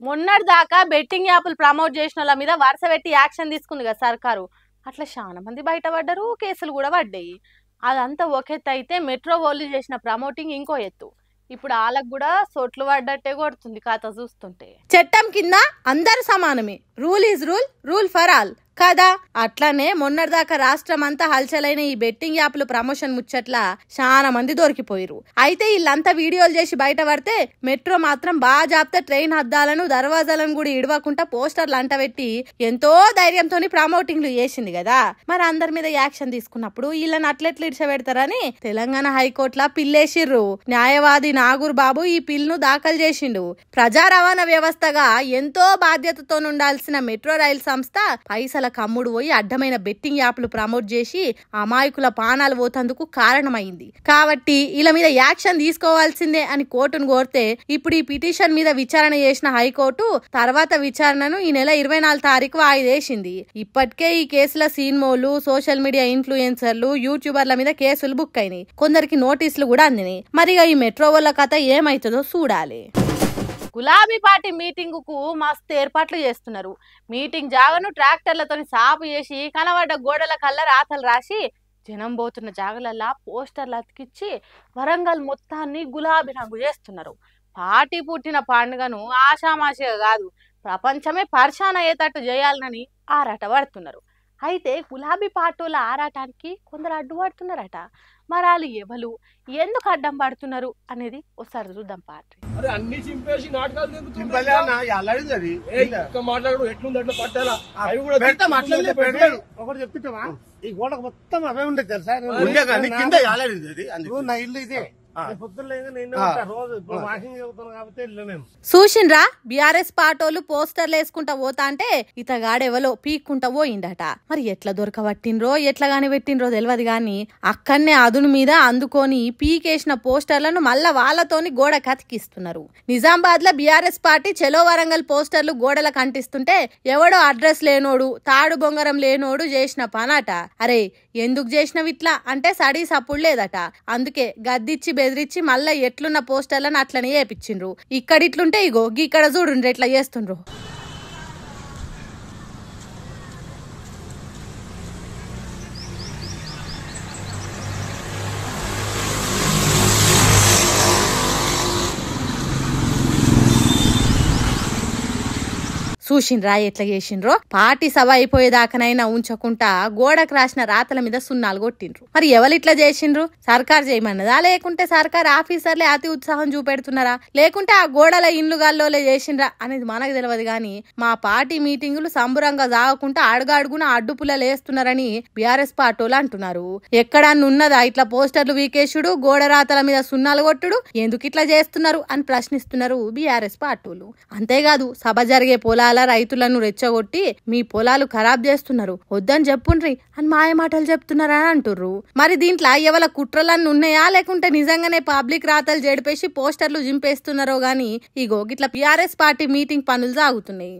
మొన్నటి దాకా బెట్టింగ్ యాప్లు ప్రమోట్ చేసిన వాళ్ళ మీద వరుస పెట్టి యాక్షన్ తీసుకుంది కదా సర్కారు. అట్లా చాలా మంది బయటపడ్డారు, కేసులు కూడా పడ్డాయి. అదంతా ఒక ఎత్తు అయితే మెట్రో వాళ్ళు చేసిన ప్రమోటింగ్ ఇంకో ఎత్తు. ఇప్పుడు వాళ్ళకు కూడా సోట్లు పడ్డట్టే కొడుతుంది కథ చూస్తుంటే. చట్టం కింద అందరు సమానమే, rule is rule, rule for all కదా. అట్లానే మొన్నటిదాకా రాష్ట్రం అంతా హల్చలైన ఈ బెట్టింగ్ యాప్లు ప్రమోషన్ ముచ్చట్ల చాలా మంది దొరికిపోయారు. అయితే వీళ్ళంతా వీడియోలు చేసి బయట పడితే మెట్రో మాత్రం బాగా జాప్తే ట్రైన్ అద్దాలను దర్వాజాలను కూడా ఇడవకుండా పోస్టర్లు అంటబెట్టి ఎంతో ధైర్యంతో ప్రమోటింగ్లు చేసింది కదా. మరి అందరి మీద యాక్షన్ తీసుకున్నప్పుడు వీళ్ళని అట్లెట్లు ఇడిచబెడతారని తెలంగాణ హైకోర్టులా పిల్లేసిర్రు. న్యాయవాది నాగూర్ బాబు ఈ పిల్ను దాఖలు చేసిండు. ప్రజా రవాణా వ్యవస్థగా ఎంతో బాధ్యతతో ఉండాల్సిన మెట్రో రైలు సంస్థ పైసల కమ్ముడు పోయి అడ్డమైన బెట్టింగ్ యాప్లు ప్రమోట్ చేసి అమాయకుల పానాలు పోతందుకు కారణమైంది. కాబట్టి వీళ్ళ మీద యాక్షన్ తీసుకోవాల్సిందే అని కోర్టును కోరితే ఇప్పుడు ఈ పిటిషన్ మీద విచారణ చేసిన హైకోర్టు తర్వాత విచారణను ఈ నెల 24 తారీఖు వాయిదేసింది. ఇప్పటికే ఈ కేసుల సినిమాలు, సోషల్ మీడియా ఇన్ఫ్లుయెన్సర్లు, యూట్యూబర్ల మీద కేసులు బుక్ అయినాయి. కొందరికి నోటీసులు కూడా అందినాయి. మరిగా ఈ మెట్రో వాళ్ళ కథ ఏమైతుందో చూడాలి. గులాబీ పార్టీ మీటింగ్ కు మస్తు ఏర్పాట్లు చేస్తున్నారు. మీటింగ్ జాగను ట్రాక్టర్లతో సాపు చేసి కనబడ్డ గోడల కల్లా రాతలు రాసి జనం పోతున్న జాగలల్లా పోస్టర్లు అతికిచ్చి వరంగల్ మొత్తాన్ని గులాబీ రంగు చేస్తున్నారు. పార్టీ పుట్టిన పండుగను ఆషామాషిగా కాదు, ప్రపంచమే పరిశాన అయ్యేటట్టు చేయాలని ఆరాట పడుతున్నారు. అయితే గులాబీ పార్టీల ఆరాటానికి కొందరు అడ్డుపడుతున్నారట. మరి వాళ్ళు ఎవరు, ఎందుకు అడ్డం పడుతున్నారు అనేది ఒకసారి చూద్దాం. పార్టీ అన్ని చింపేసి నాటకాలు ఒకటి చెప్తుంటావా, ఈ గోడకు మొత్తం అవే ఉండేది తెలుసా. నా ఇల్లు ఇదే. చూసిండ్రా బీఆర్ఎస్ పాటోలు పోస్టర్లు వేసుకుంటా పోతా అంటే ఇతగాడెవలో పీక్కుంటా పోయిండట. మరి ఎట్లా దొరకబట్టినరో ఎట్లా గాని పెట్టినరో తెలియదు గాని అక్కడనే అదును మీద అందుకొని పీకేసిన పోస్టర్లను మళ్ళా వాళ్ళతోని గోడ కతికిస్తున్నారు. నిజామాబాద్ లో బీఆర్ఎస్ పార్టీ చెలో వరంగల్ పోస్టర్లు గోడలకు అంటిస్తుంటే ఎవడో అడ్రస్ లేనోడు, తాడు బొంగరం లేనోడు చేసిన పనాట. అరే ఎందుకు చేసినవి ఇట్లా అంటే సడీ సప్పుడు లేదట. అందుకే గద్దిచ్చి బెదిరించి మళ్ళా ఎట్లున్న పోస్టర్లను అట్లనే వేపించిండ్రు. ఇక్కడ ఇట్లుంటే ఇగో ఇక్కడ చూడుండ్రు ఎట్లా చేస్తుండ్రు. చూసిండ్రా ఎట్లా చేసిండ్రో. పార్టీ సభ అయిపోయేదాకనైనా ఉంచకుండా గోడకు రాసిన రాతల మీద సున్నాలు కొట్టిండ్రు. మరి ఎవరు ఇట్లా చేసిండ్రు? సర్కార్ చేయమన్నదా, లేకుంటే సర్కార్ ఆఫీసర్లే అతి ఉత్సాహం చూపెడుతున్నారా, లేకుంటే ఆ గోడల ఇండ్లు గల్లోలే చేసిండ్రా అనేది మనకు తెలియదు గాని మా పార్టీ మీటింగులు సంబురంగా సాగకుండా అడుగడుగున అడ్డుపుల్లలు వేస్తున్నారని బీఆర్ఎస్ పార్టీలు అంటున్నారు. ఎక్కడన్నున్నదా ఇట్లా పోస్టర్లు వీకేశుడు, గోడ రాతల మీద సున్నాలు కొట్టుడు? ఎందుకు ఇట్లా చేస్తున్నారు అని ప్రశ్నిస్తున్నారు బీఆర్ఎస్ పార్టీలు. అంతేకాదు సభ జరిగే పొలాల రైతులను రెచ్చగొట్టి మీ పొలాలు ఖరాబ్ చేస్తున్నారు, వద్దని చెప్పుండ్రి అని మాయమాటలు చెప్తున్నారని అంటుర్రు. మరి దీంట్లో ఎవల కుట్రలన్నీ ఉన్నాయా, లేకుంటే నిజంగానే పబ్లిక్ రాతలు జడిపేసి పోస్టర్లు జింపేస్తున్నారో గాని ఇగో గిట్లా బీఆర్ఎస్ పార్టీ మీటింగ్ పనులు సాగుతున్నాయి.